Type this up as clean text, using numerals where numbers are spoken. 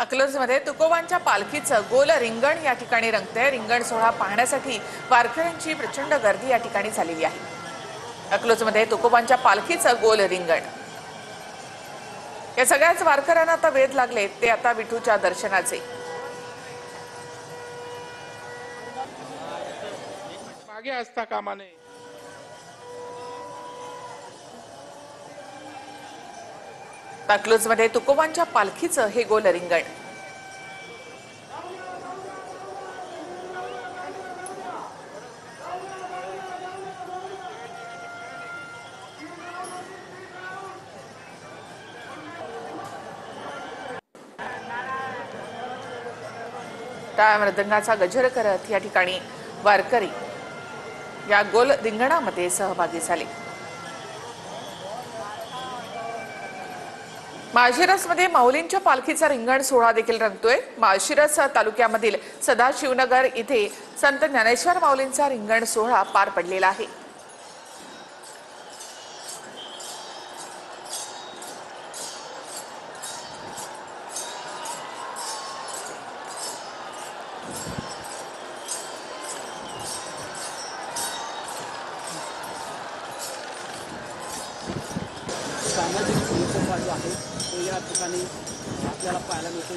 अकलूजमध्ये तुकोबांच्या पालखीचं गोल रिंगण या ठिकाणी रंगतंय। रिंगण सोहळा पाहण्यासाठी वारकऱ्यांची प्रचंड गर्दी या ठिकाणी झालेली आहे। अकलूजमध्ये तुकोबांच्या पालखीचं गोल रिंगण, या सगळ्याच वारकऱ्यांना आता वेध लागले ते आता विठूच्या दर्शनाचे। मागे असता कामा नये। अकलूजमध्ये तुकोबांच्या पालखीचं हे गोल रिंगण। टाळ मृदंगाचा गजर करत या ठिकाणी वारकरी या गोल रिंगणामध्ये सहभागी झाले। माळशिरसमध्ये माऊलींच्या पालखीचा रिंगण सोहळा देखील रंगतोय। माळशिरस तालुक्यामधील सदाशिवनगर इथे संत ज्ञानेश्वर माऊलींचा रिंगण सोहळा पार पडलेला आहे। सामाजिक संकल्प जो आहे तो या ठिकाणी आपल्याला पाहायला मिळतो।